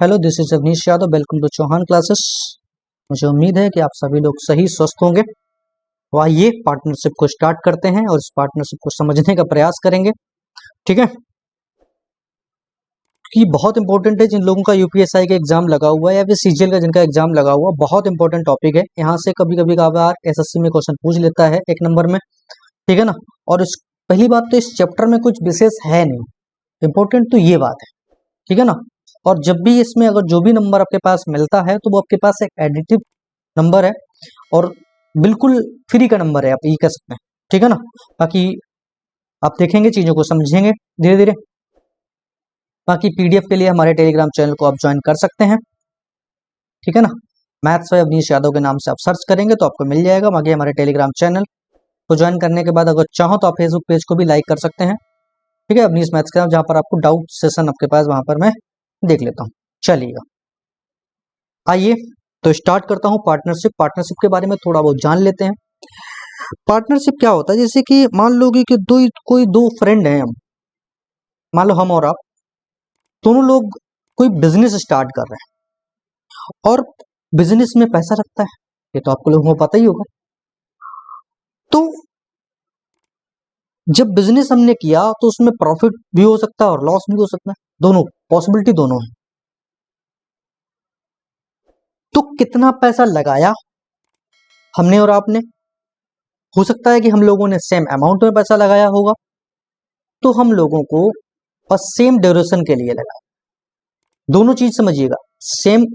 Hello, this is Avnish Yadav. Welcome to Chauhan classes. मुझे उम्मीद है कि आप सभी लोग सही स्वस्थ होंगे। तो आइए पार्टनरशिप को स्टार्ट करते हैं और इस पार्टनरशिप को समझने का प्रयास करेंगे। ठीक है, कि बहुत इंपॉर्टेंट है जिन लोगों का यूपीएसआई का एग्जाम लगा हुआ है या फिर सीजीएल का जिनका एग्जाम लगा हुआ, बहुत इंपॉर्टेंट टॉपिक है। यहाँ से कभी कभी कभार एसएससी में क्वेश्चन पूछ लेता है 1 नंबर में। ठीक है ना। और इस पहली बात तो इस चैप्टर में कुछ विशेष है नहीं, इंपॉर्टेंट तो ये बात है। ठीक है ना। और जब भी इसमें अगर जो भी नंबर आपके पास मिलता है तो वो आपके पास एक एडिटिव नंबर है और बिल्कुल फ्री का नंबर है, आप ये कह सकते हैं। ठीक है ना। बाकी आप देखेंगे, चीजों को समझेंगे धीरे धीरे। बाकी पीडीएफ के लिए हमारे टेलीग्राम चैनल को आप ज्वाइन कर सकते हैं। ठीक है ना। मैथ्स बाय अवनीश यादव के नाम से आप सर्च करेंगे तो आपको मिल जाएगा। बाकी हमारे टेलीग्राम चैनल को ज्वाइन करने के बाद अगर चाहो तो आप फेसबुक पेज को भी लाइक कर सकते हैं। ठीक है, अवनीश मैथ्स के नाम, जहाँ पर आपको डाउट सेशन आपके पास वहां पर मैं देख लेता हूँ। चलिएगा, आइए तो स्टार्ट करता हूँ। पार्टनरशिप के बारे में थोड़ा बहुत जान लेते हैं। पार्टनरशिप क्या होता है, जैसे कि मान लो कि कोई दो फ्रेंड हैं हम, मान लो हम और आप दोनों लोग कोई बिजनेस स्टार्ट कर रहे हैं और बिजनेस में पैसा लगता है, ये तो आपको लोगों को पता ही होगा। तो जब बिजनेस हमने किया तो उसमें प्रॉफिट भी हो सकता है और लॉस भी हो सकता है, दोनों पॉसिबिलिटी दोनों है। तो कितना पैसा लगाया हमने और आपने, हो सकता है कि हम लोगों ने सेम अमाउंट में पैसा लगाया होगा, तो हम लोगों को और सेम ड्यूरेशन के लिए लगाया। दोनों चीज समझिएगा, सेम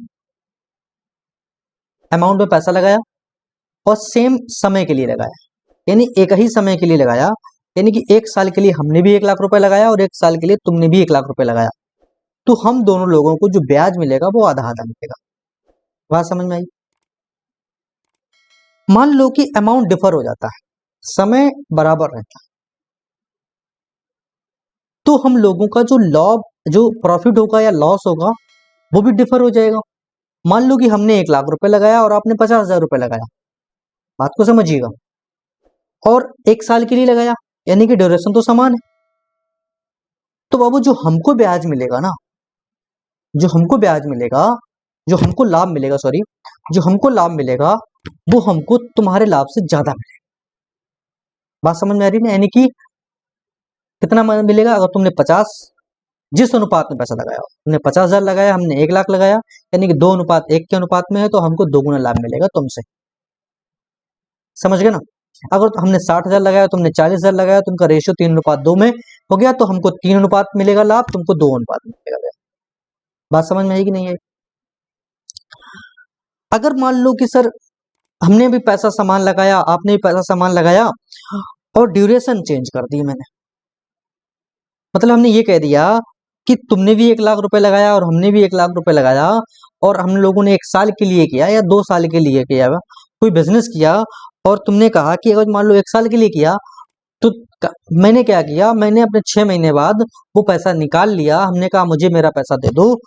अमाउंट में पैसा लगाया और सेम समय के लिए लगाया, यानी एक ही समय के लिए लगाया। यानी कि 1 साल के लिए हमने भी 1 लाख रुपए लगाया और 1 साल के लिए तुमने भी 1 लाख रुपए लगाया। तो हम दोनों लोगों को जो ब्याज मिलेगा वो आधा आधा मिलेगा। बात समझ में आई। मान लो कि अमाउंट डिफर हो जाता है, समय बराबर रहता है, तो हम लोगों का जो प्रॉफिट होगा या लॉस होगा वो भी डिफर हो जाएगा। मान लो कि हमने 1 लाख रुपए लगाया और आपने 50,000 रुपए लगाया, बात को समझिएगा, और 1 साल के लिए लगाया, यानी कि ड्यूरेशन तो समान है। तो बाबू जो हमको ब्याज मिलेगा ना, जो हमको ब्याज मिलेगा, जो हमको लाभ मिलेगा, सॉरी, जो हमको लाभ मिलेगा वो हमको तुम्हारे लाभ से ज्यादा मिलेगा। बात समझ में आ रही है ना। यानी कि कितना मिलेगा, अगर तुमने 50, जिस अनुपात में पैसा लगाया, तुमने 50,000 लगाया, हमने 1 लाख लगाया, यानी कि 2:1 के अनुपात में है, तो हमको 2 गुना लाभ मिलेगा तुमसे। समझ गए ना। अगर तो हमने 60,000 लगाया, तुमने 40,000 लगाया, तो उनका रेशियो 3:2 में हो गया, तो हमको 3 अनुपात मिलेगा लाभ, तुमको 2 अनुपात मिलेगा। बात समझ में आई कि नहीं आई। अगर मान लो कि सर हमने भी पैसा सामान लगाया, आपने भी पैसा सामान लगाया और ड्यूरेशन चेंज कर दी मैंने, मतलब हमने ये कह दिया कि तुमने भी 1 लाख रुपए लगाया और हमने भी 1 लाख रुपए लगाया, और हम लोगों ने 1 साल के लिए किया या 2 साल के लिए किया, कोई बिजनेस किया, और तुमने कहा कि अगर मान लो 1 साल के लिए किया, तो मैंने क्या किया, मैंने अपने 6 महीने बाद वो पैसा निकाल लिया। हमने कहा मुझे मेरा पैसा दे दो,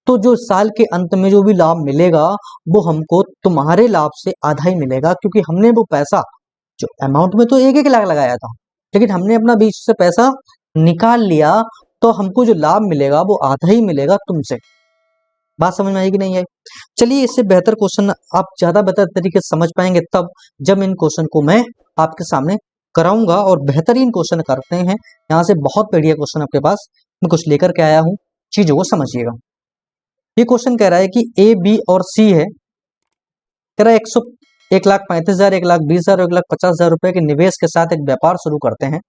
तो जो साल के अंत में जो भी लाभ मिलेगा वो हमको तुम्हारे लाभ से आधा ही मिलेगा, क्योंकि हमने वो पैसा, जो अमाउंट में तो 1-1 लाख लगाया था, लेकिन हमने अपना बीच से पैसा निकाल लिया, तो हमको जो लाभ मिलेगा वो आधा ही मिलेगा तुमसे। बात समझ में आई कि नहीं आई। चलिए, इससे बेहतर क्वेश्चन आप ज्यादा बेहतर तरीके से समझ पाएंगे तब जब इन क्वेश्चन को मैं आपके सामने कराऊंगा, और बेहतरीन क्वेश्चन करते हैं। यहाँ से बहुत बढ़िया क्वेश्चन आपके पास मैं कुछ लेकर के आया हूँ, चीजों को समझिएगा। ये क्वेश्चन कह रहा है कि ए, बी और सी है। कह रहा है 1,35,000, 1,20,000 और 1,50,000 रुपए के निवेश के साथ एक व्यापार शुरू करते हैं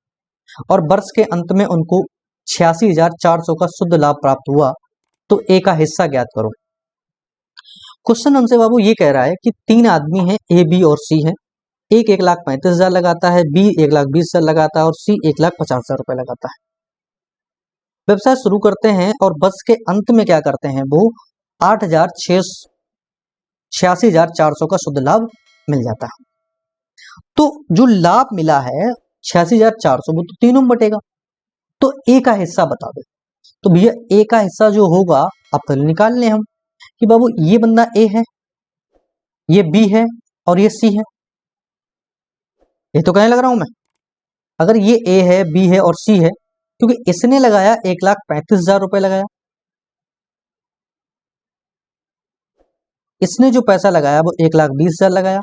और वर्ष के अंत में उनको 86,400 का शुद्ध लाभ प्राप्त हुआ, तो ए का हिस्सा ज्ञात करो। क्वेश्चन हमसे बाबू ये कह रहा है कि 3 आदमी हैं, ए, बी और सी है। एक 1,35,000 लगाता है, बी 1,20,000 लगाता है और सी 1,50,000 रुपए लगाता है। व्यवसाय शुरू करते हैं और वर्ष के अंत में क्या करते हैं, वो 86,400 का शुद्ध लाभ मिल जाता है। तो जो लाभ मिला है 86,400, वो तो तीनों में बटेगा, तो ए का हिस्सा बता दो। तो भैया ए का हिस्सा जो होगा, अब पहले निकाल लें हम कि बाबू ये बंदा ए है, ये बी है और ये सी है। ये तो कहने लग रहा हूं मैं, अगर ये ए है, बी है और सी है, क्योंकि इसने लगाया 1,35,000 रुपए लगाया, इसने जो पैसा लगाया वो 1,20,000 लगाया,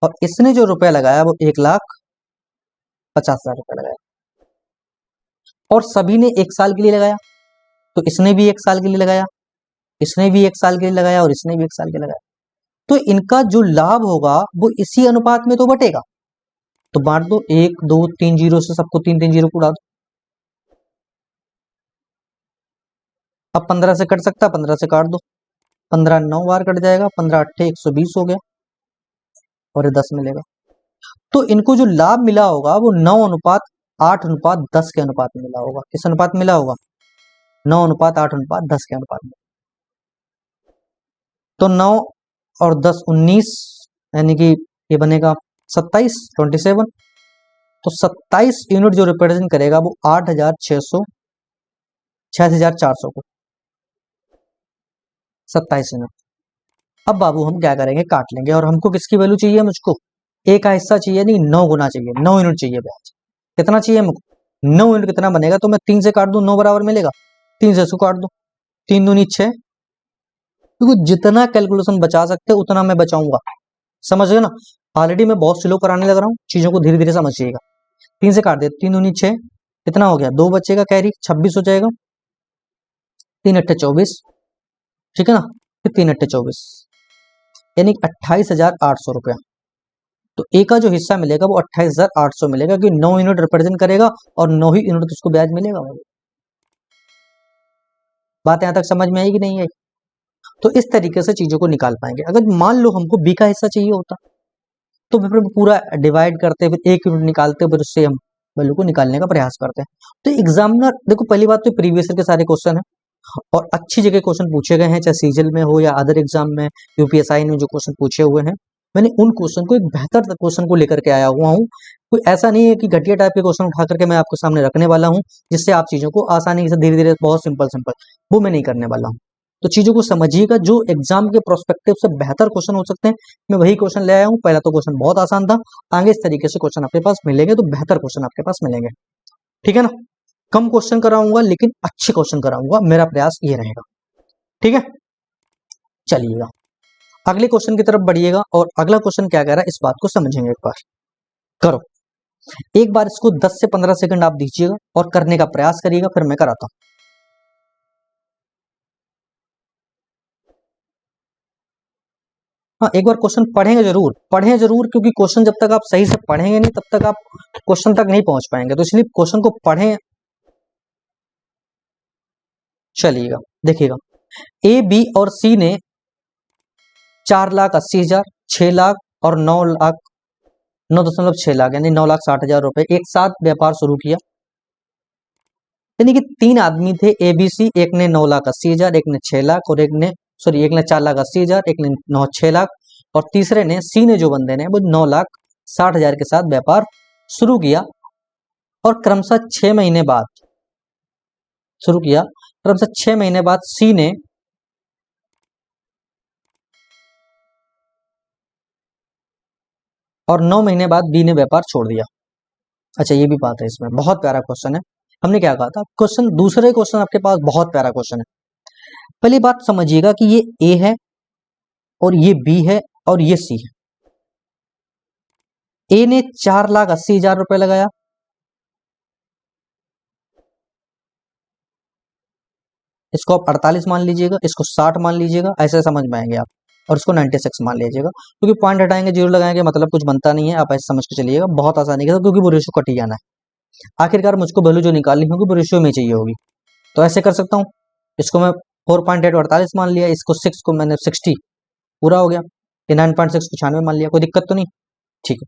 और इसने जो रुपया लगाया वो 1,50,000 रुपया लगाया, और सभी ने 1 साल के लिए लगाया। तो इसने भी 1 साल के लिए लगाया, इसने भी 1 साल के लिए लगाया, और इसने भी 1 साल के लिए लगाया। तो इनका जो लाभ होगा वो इसी अनुपात में तो बटेगा। तो बांट दो, 1 2 3 जीरो से सबको 3 3 जीरो को उड़ा दो। अब 15 से कट सकता है, 15 से काट दो, 15 9 बार कट जाएगा, 15 8 120 हो गया, और ये 10 मिलेगा। तो इनको जो लाभ मिला होगा वो 9:8:10 के अनुपात में मिला होगा। किस अनुपात में मिला होगा? 9:8:10 के अनुपात में। तो 9 और 10 19, यानी कि ये बनेगा 27 27। तो 27 यूनिट जो रिप्रेजेंट करेगा वो 8,600 6,400 को, 27 यूनिट। अब बाबू हम क्या करेंगे, काट लेंगे, और हमको किसकी वैल्यू चाहिए? मुझको ए का हिस्सा चाहिए, नहीं 9 गुना चाहिए, 9 यूनिट चाहिए ब्याज। कितना चाहिए मुझको? 9 यूनिट कितना बनेगा? तो मैं 3 से काट दूं, 9 बराबर मिलेगा, 3 से इसको काट दो, 3 दूनी 6। क्योंकि जितना कैलकुलेशन बचा सकते उतना मैं बचाऊंगा, समझ गए ना। ऑलरेडी मैं बहुत स्लो कराने लग रहा हूँ, चीजों को धीरे धीरे समझिएगा। 3 से काट दे, 3 दूनी 6, कितना हो गया? 2 बचेगा, कैरी 26 हो जाएगा, 3 8 24, ठीक है ना। फिर 3 8 24, यानी 28,800 रुपया। तो ए का जो हिस्सा मिलेगा वो 28,800 मिलेगा, क्योंकि 9 यूनिट रिप्रेजेंट करेगा और 9 ही यूनिट उसको ब्याज मिलेगा। बात यहां तक समझ में आई कि नहीं आई? तो इस तरीके से चीजों को निकाल पाएंगे। अगर मान लो हमको बी का हिस्सा चाहिए होता तो फिर पूरा डिवाइड करते, फिर 1 यूनिट निकालते, फिर उससे हम वैल्यू को निकालने का प्रयास करते हैं। तो एग्जामिनर देखो, पहली बात तो प्रीवियस ईयर के सारे क्वेश्चन है और अच्छी जगह क्वेश्चन पूछे गए हैं, चाहे सीजल में हो या अदर एग्जाम में, यूपीएसआई में जो क्वेश्चन पूछे हुए हैं, मैंने उन क्वेश्चन को, एक बेहतर क्वेश्चन को लेकर के आया हुआ हूँ। कोई ऐसा नहीं है कि घटिया टाइप के क्वेश्चन उठा करके मैं आपके सामने रखने वाला हूँ जिससे आप चीजों को आसानी से धीरे धीरे, बहुत सिंपल सिंपल, वो मैं नहीं करने वाला हूँ। तो चीजों को समझिएगा, जो एग्जाम के प्रोस्पेक्टिव से बेहतर क्वेश्चन हो सकते हैं मैं वही क्वेश्चन ले आया हूँ। पहला तो क्वेश्चन बहुत आसान था, आगे इस तरीके से क्वेश्चन आपके पास मिलेंगे तो बेहतर क्वेश्चन आपके पास मिलेंगे, ठीक है ना। कम क्वेश्चन कराऊंगा लेकिन अच्छे क्वेश्चन कराऊंगा, मेरा प्रयास ये रहेगा, ठीक है। चलिएगा अगले क्वेश्चन की तरफ बढ़िएगा, और अगला क्वेश्चन क्या कह रहा है इस बात को समझेंगे। एक बार करो, एक बार इसको 10 से 15 सेकंड आप दीजिएगा और करने का प्रयास करिएगा, फिर मैं कराता हूं। हाँ, एक बार क्वेश्चन पढ़ेंगे जरूर, पढ़ें जरूर, क्योंकि क्वेश्चन जब तक आप सही से पढ़ेंगे नहीं तब तक आप क्वेश्चन तक नहीं पहुंच पाएंगे, तो इसलिए क्वेश्चन को पढ़ें। चलिएगा देखिएगा, ए बी और सी ने 4,80,000, 6 लाख और 9 लाख, 9.6 लाख, यानी 9,60,000 रुपए एक साथ व्यापार शुरू किया। यानी कि 3 आदमी थे ए बी सी, एक ने 9,80,000, एक ने 6 लाख, और एक ने, सॉरी, एक ने 4,80,000, एक ने 6 लाख, और तीसरे ने, सी ने, जो बंदे ने, वो 9,60,000 के साथ व्यापार शुरू किया। और क्रमशः 6 महीने बाद शुरू किया, क्रमशः 6 महीने बाद सी ने और 9 महीने बाद बी ने व्यापार छोड़ दिया। अच्छा, ये भी बात है इसमें, बहुत प्यारा क्वेश्चन है। हमने क्या कहा था, क्वेश्चन, दूसरे क्वेश्चन आपके पास बहुत प्यारा क्वेश्चन है। पहली बात समझिएगा कि ये ए है और ये बी है और ये सी है। ए ने 4,80,000 रुपए लगाया, इसको आप 48 मान लीजिएगा, इसको 60 मान लीजिएगा, ऐसे समझ में आएंगे आप, और इसको 96 मान लीजिएगा, क्योंकि पॉइंट हटाएंगे, जीरो लगाएंगे, मतलब कुछ बनता नहीं है, आप ऐसे समझ के चलिएगा, बहुत आसानी के साथ, क्योंकि वो रेशियो कट ही जाना है। आखिरकार मुझको वैल्यू जो निकालनी होगी वो रेशियो में चाहिए होगी, तो ऐसे कर सकता हूँ। इसको मैं 4.8 48 मान लिया, इसको 6 को मैंने 60 पूरा हो गया, ये 9.6 को 96 मान लिया, कोई दिक्कत तो नहीं, ठीक है।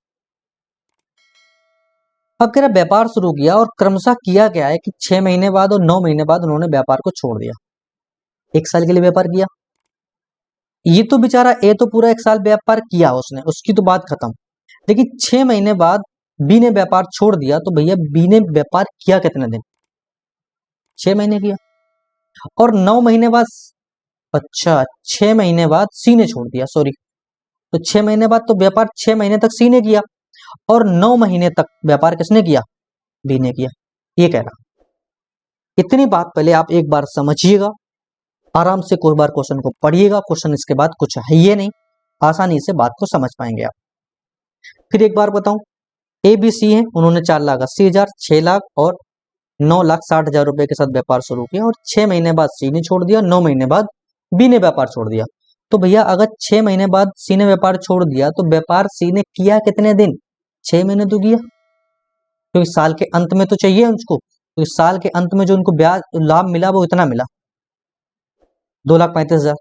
अब कह रहा व्यापार शुरू किया, और क्रमशः किया क्या है कि 6 महीने बाद और 9 महीने बाद उन्होंने व्यापार को छोड़ दिया। 1 साल के लिए व्यापार किया, ये तो बेचारा ए तो पूरा 1 साल व्यापार किया उसने, उसकी तो बात खत्म। लेकिन 6 महीने बाद बी ने व्यापार छोड़ दिया, तो भैया बी ने व्यापार किया कितने दिन? 6 महीने किया। और 9 महीने बाद, अच्छा, 6 महीने बाद सी ने छोड़ दिया, सॉरी, तो 6 महीने बाद तो व्यापार 6 महीने तक सी ने किया, और 9 महीने तक व्यापार किसने किया? बी ने किया। ये कह रहा, इतनी बात पहले आप एक बार समझिएगा, आराम से कोई बार क्वेश्चन को पढ़िएगा, क्वेश्चन इसके बाद कुछ है ये नहीं, आसानी से बात को समझ पाएंगे आप। फिर एक बार बताऊं, ए बी सी है, उन्होंने 4,80,000, 6 लाख और 9,60,000 रुपए के साथ व्यापार शुरू किया और 6 महीने बाद सी ने छोड़ दिया, 9 महीने बाद बी ने व्यापार छोड़ दिया। तो भैया अगर 6 महीने बाद सी ने व्यापार छोड़ दिया तो व्यापार सी ने किया कितने दिन? 6 महीने तो किया, क्योंकि साल के अंत में तो चाहिए उसको, क्योंकि साल के अंत में जो उनको ब्याज लाभ मिला वो इतना मिला, 2,35,000।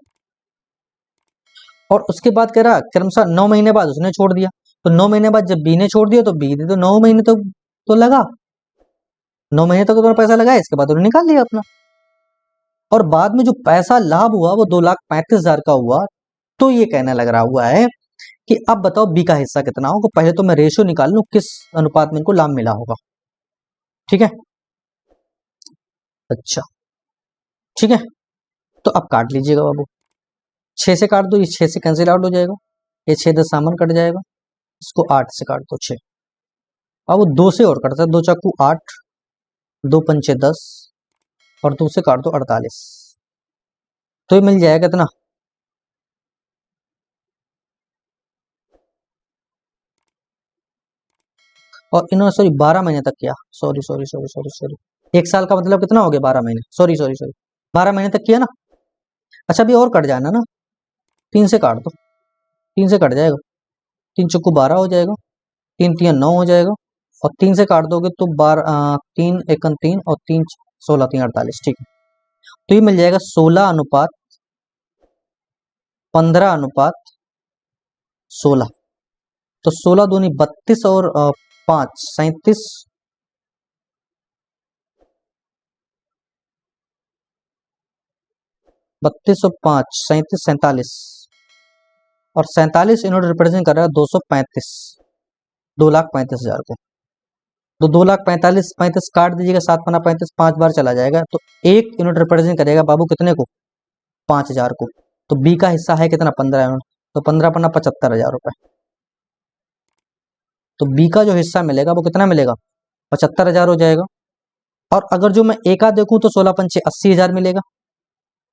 और उसके बाद कह रहा क्रमशः 9 महीने बाद उसने छोड़ दिया, तो 9 महीने बाद जब बी ने छोड़ दिया तो बी ने तो 9 महीने तो लगा, 9 महीने तक तो उन्होंने पैसा लगाया, इसके बाद उन्होंने निकाल लिया अपना। और बाद में जो पैसा लाभ हुआ वो 2,35,000 का हुआ। तो ये कहने लग रहा हुआ है कि अब बताओ बी का हिस्सा कितना होगा, पहले तो मैं रेशियो निकाल लूं किस अनुपात में इनको लाभ मिला होगा। ठीक है, अच्छा ठीक है, तो अब काट लीजिएगा बाबू, 6 से काट दो, ये 6 से कैंसिल आउट हो जाएगा, ये 6 10 सामान कट जाएगा, इसको 8 से काट दो 6। अब वो 2 से और कटता है, 2 चाकू 8, 2 पंचे 10 और 2 से काट दो 48, तो ये मिल जाएगा कितना? और इन्होंने सॉरी 12 महीने तक किया, sorry sorry sorry sorry sorry, 1 साल का मतलब कितना हो गया? 12 महीने, सॉरी सॉरी सॉरी, 12 महीने तक किया ना। अच्छा अभी और कट जाना ना, 3 से काट दो, 3 से कट जाएगा, 3 चौको 12 हो जाएगा, 3 3 9 हो जाएगा, और 3 से काट दोगे तो 12 3 एकन 3 और 3 16 3 48, ठीक है। तो ये मिल जाएगा 16:15:16, तो 16 दूनी 32 और 5 37, 32 और 5 37 47, और 47 इन्होंने रिप्रेजेंट कर रहा है 235, 2,35,000 को। तो 2,45,35 काट दीजिएगा, 7 5 35, 5 बार चला जाएगा, तो एक यूनिट रिप्रेजेंट करेगा बाबू कितने को? 5,000 को। तो बी का हिस्सा है कितना? 15 यूनिट, तो 15 पन्ना 75,000 रुपए। तो बी का जो हिस्सा मिलेगा वो कितना मिलेगा? 75,000 हो जाएगा। और अगर जो मैं ए का देखूं तो 16 पंचे 80,000 मिलेगा,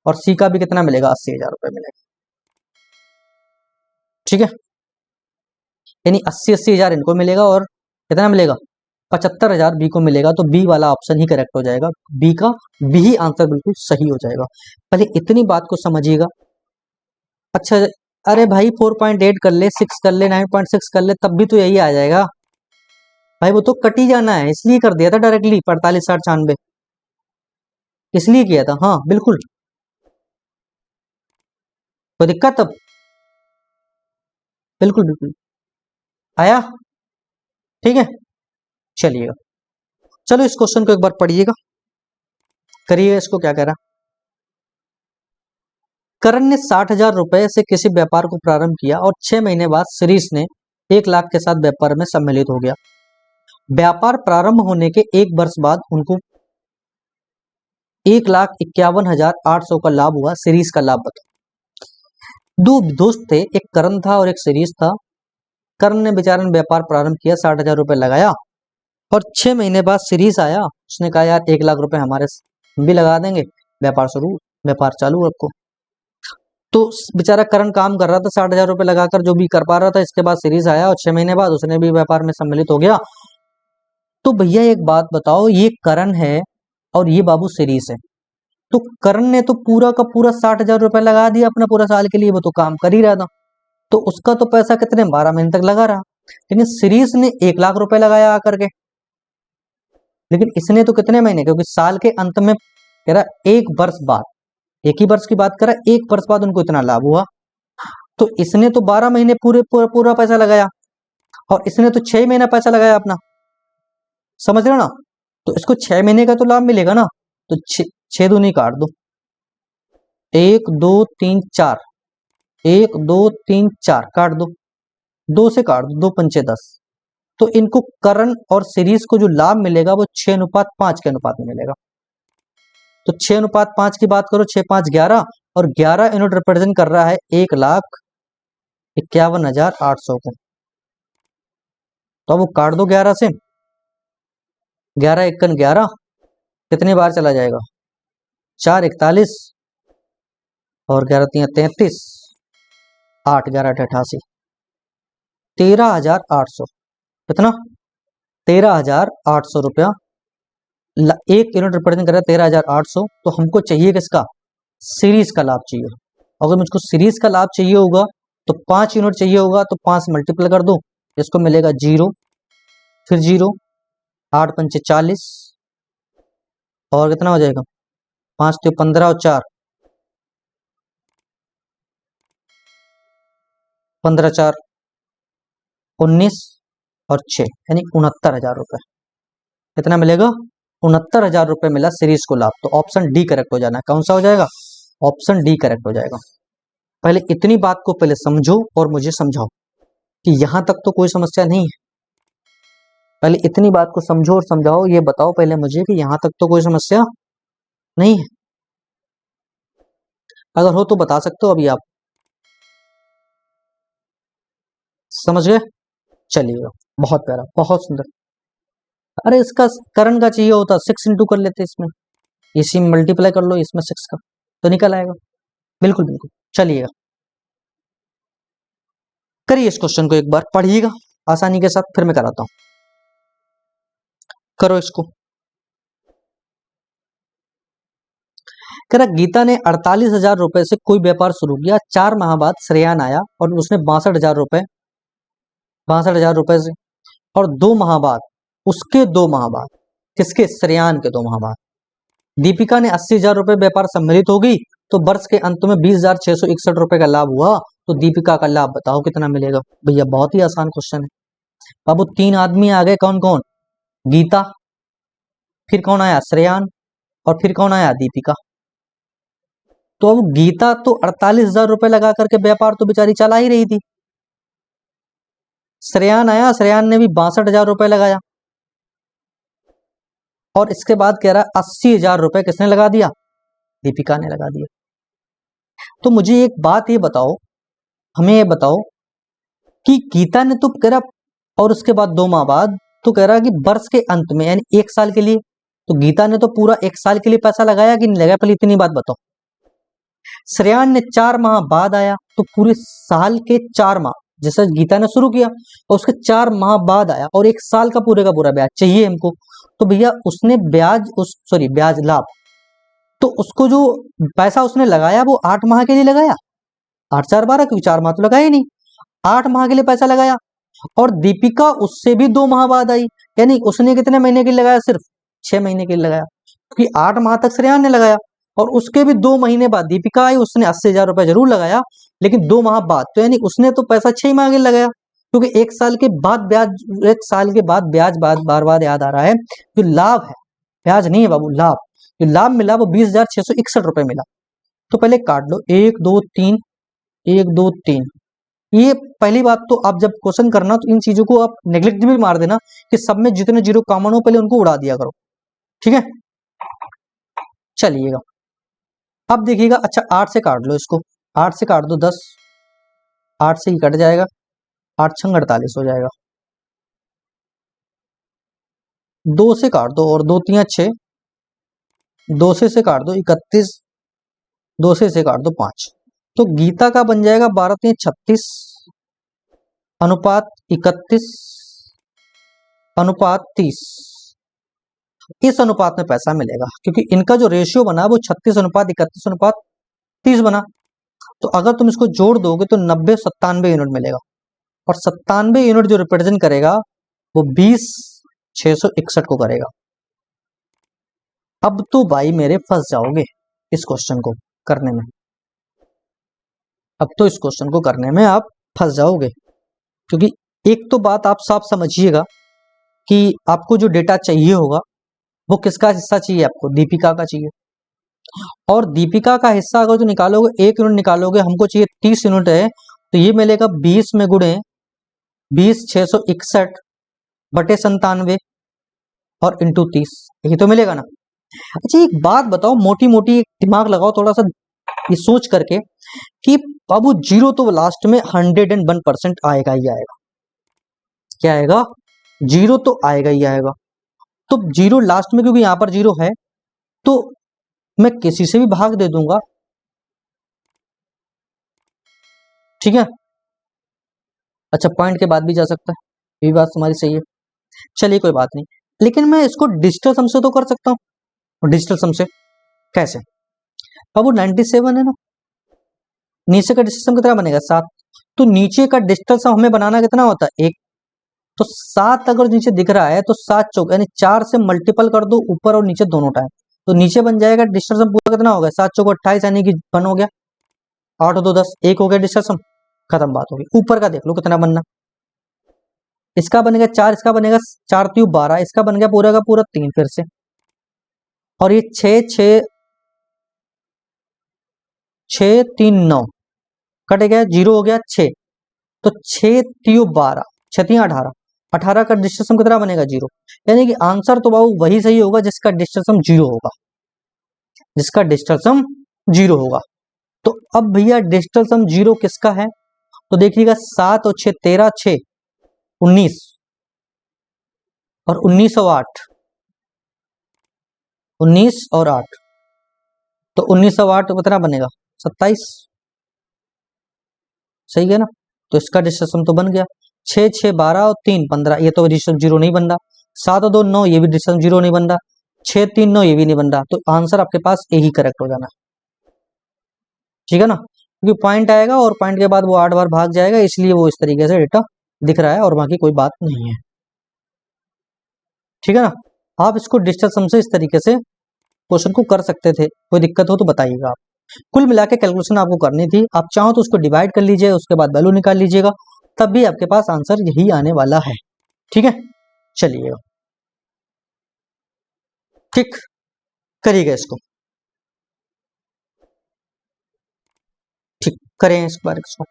और सी का भी कितना मिलेगा? 80,000 रुपए मिलेगा। ठीक है, यानी 80,000 इनको मिलेगा और कितना मिलेगा? 75,000 बी को मिलेगा। तो बी वाला ऑप्शन ही करेक्ट हो जाएगा, बी का बी ही आंसर बिल्कुल सही हो जाएगा। पहले इतनी बात को समझिएगा। अच्छा, अरे भाई 4.8 कर ले, 6 कर ले, 9.6 कर ले, तब भी तो यही आ जाएगा भाई, वो तो कट ही जाना है, इसलिए कर दिया था डायरेक्टली 45 60 96, इसलिए किया था। हाँ बिल्कुल, कोई दिक्कत? अब बिल्कुल बिल्कुल आया, ठीक है, चलिएगा। चलो इस क्वेश्चन को एक बार पढ़िएगा, करिए इसको, क्या कह रहा। करण ने 60,000 रुपए से किसी व्यापार को प्रारंभ किया और 6 महीने बाद शिरीष ने 1 लाख के साथ व्यापार में सम्मिलित हो गया। व्यापार प्रारंभ होने के 1 वर्ष बाद उनको 1,51,800 का लाभ हुआ। शिरीष का लाभ बताओ। दो दोस्त थे, एक करण था और एक शिरीष था। करण ने बेचारे ने व्यापार प्रारंभ किया, 60,000 रुपए लगाया, और 6 महीने बाद शिरीष आया, उसने कहा यार 1 लाख रुपए हमारे हम भी लगा देंगे, व्यापार चालू रखो। तो बेचारा करण काम कर रहा था, 60,000 रुपए लगाकर जो भी कर पा रहा था। इसके बाद सीरीज आया और 6 महीने बाद उसने भी व्यापार में सम्मिलित हो गया। तो भैया एक बात बताओ, ये करण है और ये बाबू सीरीज है, तो करण ने तो पूरा का पूरा 60,000 रुपए लगा दिया अपना पूरा साल के लिए, वो तो काम कर ही रहा था, तो उसका तो पैसा कितने 12 महीने तक लगा रहा। लेकिन सीरीज ने 1 लाख रुपए लगाया आकर के, लेकिन इसने तो कितने महीने, क्योंकि साल के अंत में कह रहा 1 वर्ष बाद, एक ही वर्ष की बात कर रहा है, 1 वर्ष बाद उनको इतना लाभ हुआ। तो इसने तो 12 महीने पूरा पैसा लगाया, और इसने तो 6 महीना पैसा लगाया अपना, समझ रहे हो ना। तो इसको 6 महीने का तो लाभ मिलेगा ना, तो 6 दूनी काट दो, 1 2 3 4, 1 2 3 4 काट दो, 2 से काट दो, 2 पंचे 10। तो इनको करण और सीरीज को जो लाभ मिलेगा वो 6:5 के अनुपात में मिलेगा। तो 6:5 की बात करो, 6 5 11, और 11 यूनिट रिप्रेजेंट कर रहा है 1,51,800 को। तो अब वो काट दो 11 से, 11 एकन 11, कितनी बार चला जाएगा? 4 41, और 11×3 = 33, 8×11 = 88, 13,800। कितना? 13,800 रुपया। एक यूनिट रिप्रेजेंट कर रहा है 13,800। तो हमको चाहिए किसका? सीरीज का लाभ चाहिए। अगर मुझको सीरीज का लाभ चाहिए होगा तो 5 यूनिट चाहिए होगा, तो 5 मल्टीप्लाई कर दो, इसको मिलेगा 0, फिर 0, 8×5 = 40, और कितना हो जाएगा? 5 तो 15 और 4 15 4 19 और 6 यानी 69,000 रुपए। कितना मिलेगा? 69,000 रुपए मिला सीरीज को लाभ। तो ऑप्शन डी करेक्ट हो जाना है। कौन सा हो जाएगा? ऑप्शन डी करेक्ट हो जाएगा। पहले इतनी बात को पहले समझो और मुझे समझाओ कि यहां तक तो कोई समस्या नहीं है। पहले इतनी बात को समझो और समझाओ, ये बताओ पहले मुझे कि यहां तक तो कोई समस्या नहीं है। अगर हो तो बता सकते हो अभी आप। समझ गए? चलिएगा, बहुत प्यारा, बहुत सुंदर। अरे इसका करण का चाहिए होता 6 इंटू कर लेते इसमें, इसी में मल्टीप्लाई कर लो, इसमें 6 का तो निकल आएगा। बिल्कुल बिल्कुल। चलिएगा, करिए इस क्वेश्चन को एक बार, पढ़िएगा आसानी के साथ, फिर मैं कराता हूं। करो इसको। कह रहा गीता ने 48,000 रुपए से कोई व्यापार शुरू किया। 4 माह बाद श्रेयान आया और उसने 62,000 रुपए से, और 2 माह बाद, उसके 2 माह बाद, किसके? श्रेयान के 2 माह बाद दीपिका ने 80,000 रुपए व्यापार सम्मिलित हो गई। तो वर्ष के अंत में 20,661 रुपए का लाभ हुआ। तो दीपिका का लाभ बताओ कितना मिलेगा? भैया बहुत ही आसान क्वेश्चन है बाबू। 3 आदमी आ गए, कौन कौन? गीता, फिर कौन आया? श्रेयान, और फिर कौन आया? दीपिका। तो अब गीता तो 48,000 रुपए लगा करके व्यापार तो बेचारी चला ही रही थी। श्रेयान आया, श्रेयान ने भी 62,000 रुपए लगाया, और इसके बाद कह रहा है 80,000 रुपए किसने लगा दिया? दीपिका ने लगा दिया। तो मुझे एक बात ये बताओ, हमें ये बताओ कि गीता ने तो कह रहा, और उसके बाद 2 माह बाद, तो कह रहा कि वर्ष के अंत में यानी 1 साल के लिए, तो गीता ने तो पूरा 1 साल के लिए पैसा लगाया कि नहीं लगाया? पहले इतनी बात बताओ। श्रेयान ने 4 माह बाद आया, तो पूरे साल के 4 माह जैसे गीता ने शुरू किया, और उसके 4 माह बाद आया, और 1 साल का पूरे का पूरा ब्याज चाहिए हमको। तो भैया उसने ब्याज लाभ, तो उसको जो पैसा उसने लगाया वो 8 माह के लिए लगाया। 8×4 = 12, क्योंकि 4 माह तो लगाया ही नहीं, 8 माह के लिए पैसा लगाया। और दीपिका उससे भी 2 माह बाद आई, यानी उसने कितने महीने के लिए लगाया? सिर्फ 6 महीने के लिए लगाया, क्योंकि 8 माह तक श्रेयान ने लगाया, और उसके भी 2 महीने बाद दीपिका आई, उसने 80,000 रुपए जरूर लगाया, लेकिन 2 माह बाद, तो यानी उसने तो पैसा 6 माह के लिए लगाया, क्योंकि 1 साल के बाद ब्याज, 1 साल के बाद ब्याज, बार बार याद आ रहा है, जो लाभ है, ब्याज नहीं है बाबू, लाभ, जो लाभ मिला वो 20,661 रुपए मिला। तो पहले काट लो, 1 2 3, 1 2 3। ये पहली बात तो आप जब क्वेश्चन करना तो इन चीजों को आप नेग्लेक्ट भी मार देना कि सब में जितने जीरो कॉमन हो पहले उनको उड़ा दिया करो, ठीक है? चलिएगा, अब देखिएगा। अच्छा 8 से काट लो इसको, 8 से काट दो 10, 8 से ही कट जाएगा, 8×6 = 48 हो जाएगा। 2 से काट दो, और 2 3 6, 2 से काट दो 31, 2 से काट दो 5। तो गीता का बन जाएगा 12 3 36 अनुपात 31 अनुपात 30। इस अनुपात में पैसा मिलेगा, क्योंकि इनका जो रेशियो बना वो 36 अनुपात 31 अनुपात 30 बना। तो अगर तुम इसको जोड़ दोगे तो 90 97 यूनिट मिलेगा, और 97 यूनिट जो रिप्रेजेंट करेगा वो 20,661 को करेगा। अब तो भाई मेरे फंस जाओगे इस क्वेश्चन को करने में, अब तो इस क्वेश्चन को करने में आप फंस जाओगे, क्योंकि एक तो बात आप साफ समझिएगा कि आपको जो डेटा चाहिए होगा वो किसका हिस्सा चाहिए? आपको दीपिका का चाहिए, और दीपिका का हिस्सा अगर जो निकालोगे 1 यूनिट निकालोगे, हमको चाहिए 30 यूनिट है, तो ये मिलेगा 20 में गुणे 20,661 बटे 97 और इंटू 30, यही तो मिलेगा ना। अच्छा एक बात बताओ, मोटी मोटी दिमाग लगाओ थोड़ा सा ये सोच करके कि बाबू जीरो तो लास्ट में 101% आएगा ही आएगा। क्या आएगा? जीरो तो आएगा ही आएगा। तो जीरो लास्ट में, क्योंकि यहां पर जीरो है, तो मैं किसी से भी भाग दे दूंगा ठीक है। अच्छा, पॉइंट के बाद भी जा सकता है, ये भी बात तुम्हारी सही है। चलिए कोई बात नहीं, लेकिन मैं इसको डिजिटल सम से तो कर सकता हूँ। डिजिटल सम से कैसे? अब वो 97 है ना, नीचे का डिजिटल सम कितना बनेगा 7, तो नीचे का डिजिटल सम हमें बनाना कितना होता है 1, तो 7 अगर नीचे दिख रहा है तो 7 चौक यानी 4 से मल्टीपल कर दो ऊपर और नीचे दोनों टाइम, तो नीचे बन जाएगा डिजिटल सम पूरा कितना होगा 7 चौक 28 यानी कि 1 हो गया, 8 और 2 10, 1 हो गया डिजिटल सम, खत्म बात होगी। ऊपर का देख लो कितना बनना, इसका बनेगा 4, इसका बनेगा 4 3 12, इसका बन गया पूरा का पूरा 3 फिर से, और ये 6 6 6 3 9 कट गया, 0 हो गया 6, तो 6 3 12, 6 3 18, 18 का डिजिटल सम कितना बनेगा 0, यानी कि आंसर तो बाबू वही सही होगा जिसका डिजिटल सम 0 होगा, जिसका डिजिटल सम 0 होगा। तो अब भैया डिजिटल सम 0 किसका है, तो देखिएगा 7 और 6 13, 6 19 और 19 और 8, 19 और 8, तो 19 और 8 कितना बनेगा 27, सही है ना। तो इसका डिजिटल सम तो बन गया, 6 6 12 और 3 15, ये तो डिजिटल 0 नहीं बन रहा, 7 और 2 9, ये भी डिजिटल 0 नहीं बन रहा, 6 3 9 ये भी नहीं बन रहा, तो आंसर आपके पास ए ही करेक्ट हो जाना, ठीक है ना, क्योंकि पॉइंट आएगा और पॉइंट के बाद वो 8 बार भाग जाएगा, इसलिए वो इस तरीके से डेटा दिख रहा है और बाकी कोई बात नहीं है, ठीक है ना। आप इसको डिजिटल सम से इस तरीके से क्वेश्चन को कर सकते थे, कोई दिक्कत हो तो बताइएगा आप। कुल मिला के कैलकुलेशन आपको करनी थी, आप चाहो तो उसको डिवाइड कर लीजिए, उसके बाद वैल्यू निकाल लीजिएगा, तब भी आपके पास आंसर यही आने वाला है, ठीक है। चलिए ठीक, करिएगा इसको, ठीक करें इस बार इसको।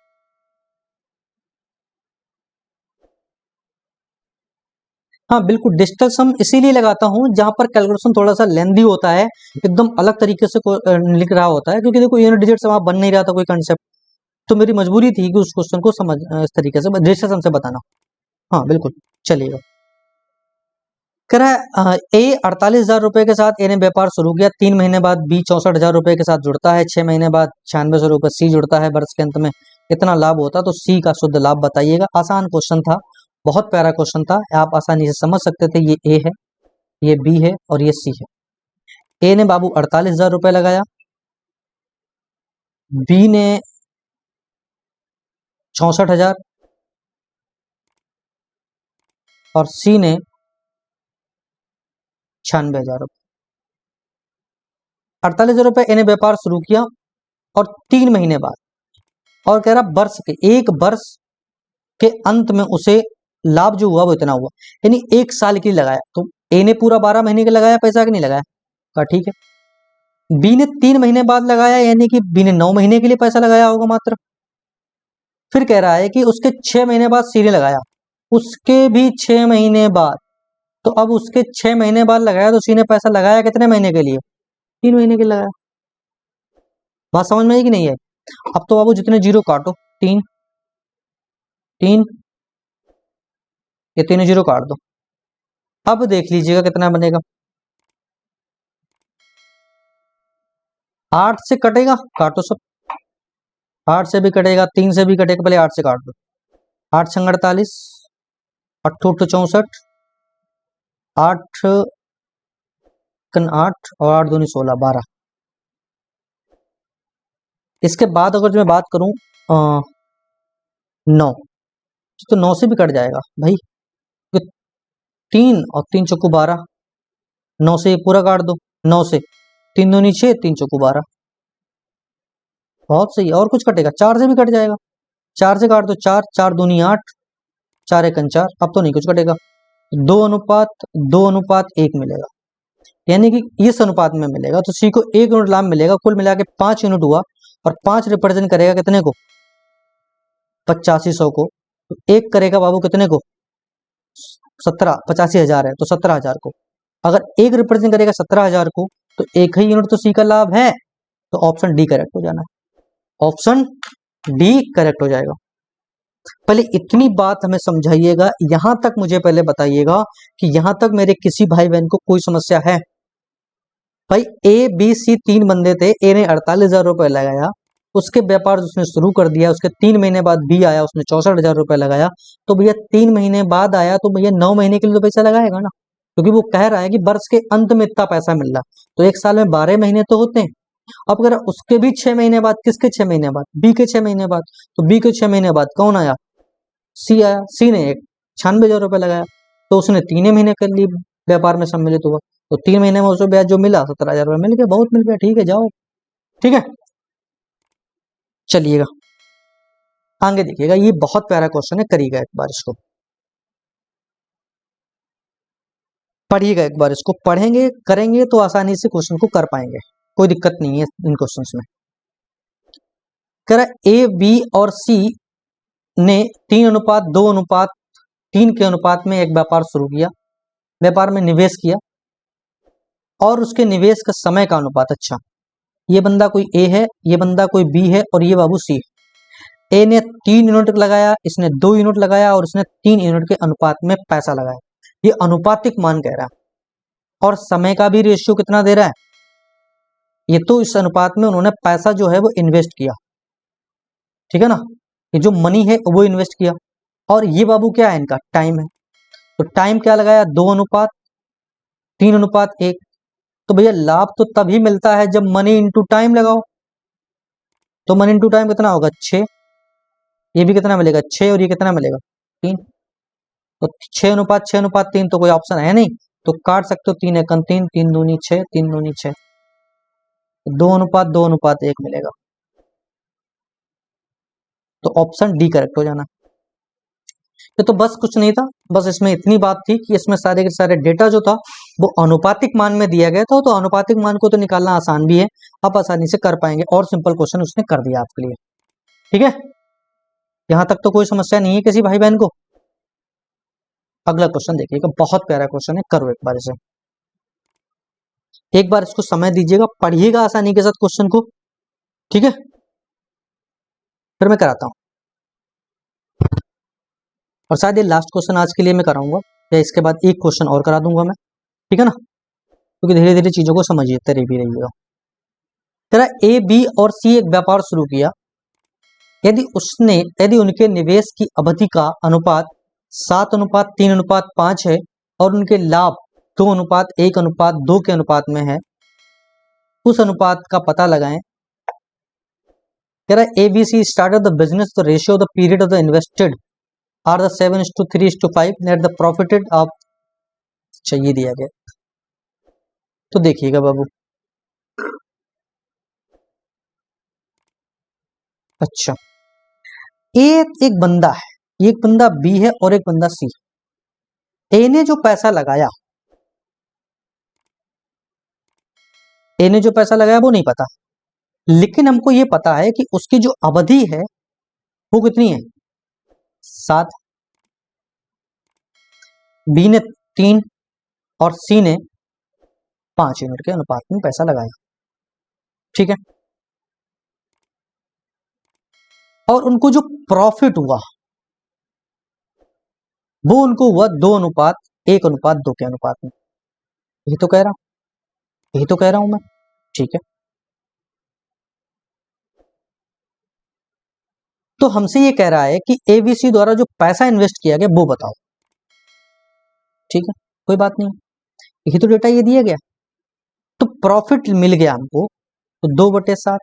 हाँ बिल्कुल, डिजिटल सम इसीलिए लगाता हूँ जहां पर कैलकुलेशन थोड़ा सा लेंदी होता है, एकदम अलग तरीके से लिख रहा होता है, क्योंकि देखो यूनिट डिजिट से वहां बन नहीं रहा था कोई कंसेप्ट, तो मेरी मजबूरी थी कि उस क्वेश्चन को समझ इस तरीके से डिजिटल सम से बताना। हाँ बिल्कुल, चलिएगा। कह रहा है ए 48,000 रुपए के साथ ए ने व्यापार शुरू किया, 3 महीने बाद बी 64,000 रुपए के साथ जुड़ता है, 6 महीने बाद 96,000 रुपए सी जुड़ता है, वर्ष के अंत में इतना लाभ होता, तो सी का शुद्ध लाभ बताइएगा। आसान क्वेश्चन था, बहुत प्यारा क्वेश्चन था, आप आसानी से समझ सकते थे, ये ए है, ये बी है और ये सी है। ए ने बाबू 48,000 रुपए लगाया, बी ने 64,000 और सी ने 96,000 रुपए। 48,000 रुपए ए ने व्यापार शुरू किया और 3 महीने बाद, और कह रहा वर्ष के, एक वर्ष के अंत में उसे लाभ जो हुआ वो इतना हुआ, यानी 1 साल के लिए लगाया, तो ए ने पूरा 12 महीने के लगाया पैसा कि नहीं लगाया, कहा ठीक है। बी ने 3 महीने बाद लगाया, यानी कि बी ने 9 महीने के लिए पैसा लगाया होगा मात्र। फिर कह रहा है कि उसके 6 महीने बाद सी ने लगाया, उसके भी 6 महीने बाद, तो अब उसके 6 महीने बाद लगाया, तो सी ने पैसा लगाया कितने महीने के लिए, 3 महीने के लिए लगाया। बात समझ में आई कि नहीं है? अब तो बाबू जितने जीरो काटो, 3 3, ये तीनों जीरो काट दो, अब देख लीजिएगा कितना बनेगा। 8 से कटेगा, काटो सब, 8 से भी कटेगा, 3 से भी कटेगा, पहले 8 से काट दो, 8 संग 48, 8 64, 8 8 और 8 दूनी 16, 12। इसके बाद अगर जो मैं बात करूं 9, तो 9 से भी कट जाएगा भाई, 3 और 3 चौको 12, 9 से ये पूरा काट दो, 9 से 3 दूनी 6, 3 चौको 12, बहुत सही। और कुछ कटेगा, 4 से भी कट जाएगा, 4 से काट दो, 4 4 दूनी 8, 4 एक 4, अब तो नहीं कुछ कटेगा, 2:1 मिलेगा, यानी कि इस अनुपात में मिलेगा, तो सी को 1 यूनिट लाभ मिलेगा, कुल मिला के 5 यूनिट हुआ, और 5 रिप्रेजेंट करेगा कितने को, 8500 को, तो 1 करेगा बाबू कितने को, 17, 85,000 है तो 17,000 को, अगर 1 रिप्रेजेंट करेगा 17,000 को, तो 1 ही यूनिट तो सी का लाभ है, तो ऑप्शन डी करेक्ट हो जाना है, ऑप्शन डी करेक्ट हो जाएगा। पहले इतनी बात हमें समझाइएगा, यहां तक मुझे पहले बताइएगा कि यहां तक मेरे किसी भाई बहन को कोई समस्या है? भाई ए बी सी 3 बंदे थे, ए ने 48,000 रुपए लगाया, उसके व्यापार उसने शुरू कर दिया, उसके 3 महीने बाद बी आया, उसने 64,000 रुपये लगाया, तो भैया 3 महीने बाद आया तो भैया 9 महीने के लिए तो पैसा लगाएगा ना, क्योंकि वो कह रहा है कि वर्ष के अंत में इतना पैसा मिल रहा, तो एक साल में 12 महीने तो होते हैं। अब अगर उसके भी 6 महीने बाद, किसके 6 महीने बाद, बी के 6 महीने बाद, तो बी के 6 महीने बाद कौन आया, सी आया, सी ने 96,000 रुपये लगाया, तो उसने 3 महीने के लिए व्यापार में सम्मिलित हुआ, तो 3 महीने में उसे ब्याज जो मिला 17,000 रुपये मिल गया, बहुत मिल गया, ठीक है जाओ, ठीक है। चलिएगा आगे देखिएगा, ये बहुत प्यारा क्वेश्चन है, करिएगा एक बार इसको, पढ़िएगा एक बार इसको, पढ़ेंगे करेंगे तो आसानी से क्वेश्चन को कर पाएंगे, कोई दिक्कत नहीं है इन क्वेश्चंस में। कह रहा ए बी और सी ने 3:2:3 के अनुपात में एक व्यापार शुरू किया, व्यापार में निवेश किया, और उसके निवेश का समय का अनुपात, अच्छा ये बंदा कोई ए है, ये बंदा कोई बी है, और ये बाबू सी है। ए ने 3 यूनिट लगाया, इसने 2 यूनिट लगाया, और इसने 3 यूनिट के अनुपात में पैसा लगाया, ये अनुपातिक मान कह रहा है, और समय का भी रेशियो कितना दे रहा है, ये तो इस अनुपात में उन्होंने पैसा जो है वो इन्वेस्ट किया, ठीक है ना, ये जो मनी है वो इन्वेस्ट किया, और ये बाबू क्या है, इनका टाइम है, तो टाइम क्या लगाया, 2:3:1, तो भैया लाभ तो तभी मिलता है जब मनी इंटू टाइम लगाओ, तो मनी इंटू टाइम कितना होगा 6, ये भी कितना मिलेगा 6, और ये कितना मिलेगा 3, तो 6:6:3 तो कोई ऑप्शन है नहीं, तो काट सकते हो, 3 × 3, 3×2=6, 3×2=6, 2:2:1 मिलेगा, तो ऑप्शन डी करेक्ट हो जाना। ये तो बस कुछ नहीं था, बस इसमें इतनी बात थी कि इसमें सारे के सारे डेटा जो था वो अनुपातिक मान में दिया गया था, तो अनुपातिक मान को तो निकालना आसान भी है, आप आसानी से कर पाएंगे, और सिंपल क्वेश्चन उसने कर दिया आपके लिए, ठीक है, यहां तक तो कोई समस्या नहीं है किसी भाई बहन को। अगला क्वेश्चन देखिएगा, बहुत प्यारा क्वेश्चन है, करो एक बार इसे, एक बार इसको समय दीजिएगा, पढ़िएगा आसानी के साथ क्वेश्चन को, ठीक है, फिर मैं कराता हूं, और शायद ये लास्ट क्वेश्चन आज के लिए मैं कराऊंगा, या इसके बाद एक क्वेश्चन और करा दूंगा मैं, ठीक है ना, क्योंकि धीरे धीरे चीजों को समझिए, तरी भी रहिएगा। तेरा ए बी और सी एक व्यापार शुरू किया, यदि उनके निवेश की अवधि का अनुपात 7:3:5 है, और उनके लाभ 2:1:2 के अनुपात में है, उस अनुपात का पता लगाएं। कह रहा है ABC started the business, the ratio of the period of the invested are the 7:3:5, net the profited of, चाहिए दिया गया, तो देखिएगा बाबू, अच्छा एक बंदा है, एक बंदा बी है, और एक बंदा सी। ए ने जो पैसा लगाया, ए ने जो पैसा लगाया वो नहीं पता, लेकिन हमको ये पता है कि उसकी जो अवधि है वो कितनी है 7, बी ने 3 और सी ने 5 यूनिट के अनुपात में पैसा लगाया, ठीक है, और उनको जो प्रॉफिट हुआ वो उनको हुआ 2:1:2 के अनुपात में, यही तो कह रहा हूं मैं, ठीक है। तो हमसे ये कह रहा है कि एबीसी द्वारा जो पैसा इन्वेस्ट किया गया वो बताओ, ठीक है, कोई बात नहीं, यही तो डेटा ये दिया गया, तो प्रॉफिट मिल गया हमको, तो 2/7,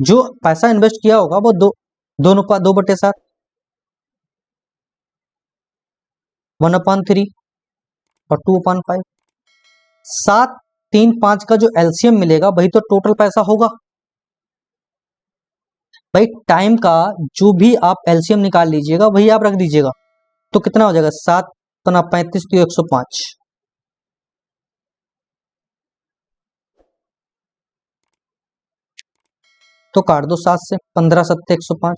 जो पैसा इन्वेस्ट किया होगा वो 2:7, 1/3 और 2/5, 7, 3, 5 का जो एलसीएम मिलेगा वही तो टोटल पैसा होगा। भाई टाइम का जो भी आप एलसीएम निकाल लीजिएगा वही आप रख दीजिएगा, तो कितना हो जाएगा 7×35 तो 105, तो काट दो 7 से, 15×7 105,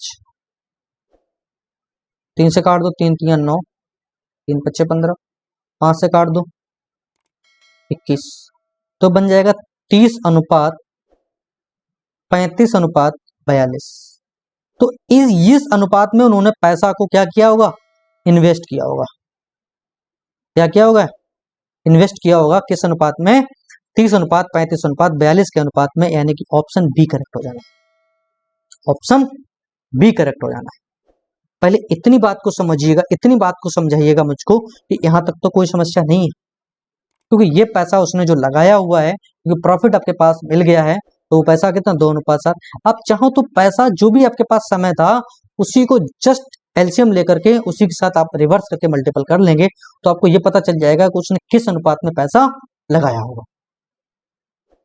3 से काट दो, 3×3 = 9, 3×5 = 15, 5 से काट दो 21, तो बन जाएगा 30:35:42, तो इस अनुपात में उन्होंने पैसा को क्या किया होगा, इन्वेस्ट किया होगा, क्या किया होगा, इन्वेस्ट किया होगा, किस अनुपात में, 30:35:42 के अनुपात में, यानी कि ऑप्शन बी करेक्ट हो जाना है। ऑप्शन बी करेक्ट हो जाना है। पहले इतनी बात को समझिएगा, इतनी बात को समझाइएगा मुझको कि यहां तक तो कोई समस्या नहीं है, क्योंकि ये पैसा उसने जो लगाया हुआ है, क्योंकि प्रॉफिट आपके पास मिल गया है, तो वो पैसा कितना 2:7। आप चाहो तो पैसा जो भी आपके पास समय था उसी को जस्ट एलसीएम लेकर के उसी के साथ आप रिवर्स करके मल्टीपल कर लेंगे, तो आपको ये पता चल जाएगा कि उसने किस अनुपात में पैसा लगाया होगा।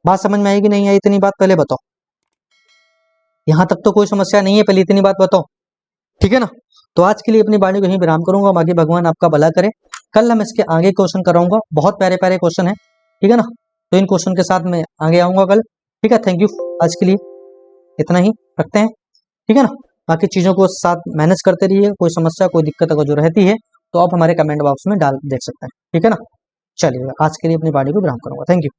बात समझ में आएगी नहीं आई? इतनी बात पहले बताओ। यहां तक तो कोई समस्या नहीं है, पहले इतनी बात बताओ, ठीक है ना। तो आज के लिए अपनी वाणी को यहीं विराम करूंगा, बाकी भगवान आपका भला करे। कल हम इसके आगे क्वेश्चन कराऊंगा, बहुत प्यारे प्यारे क्वेश्चन है, ठीक है ना। तो इन क्वेश्चन के साथ मैं आगे आऊंगा कल, ठीक है। थैंक यू, आज के लिए इतना ही रखते हैं, ठीक है ना। बाकी चीजों को साथ मैनेज करते रहिए, कोई समस्या कोई दिक्कत अगर जो रहती है तो आप हमारे कमेंट बॉक्स में डाल देख सकते हैं, ठीक है ना। चलिए आज के लिए अपनी वाणी को विराम करूंगा, थैंक यू।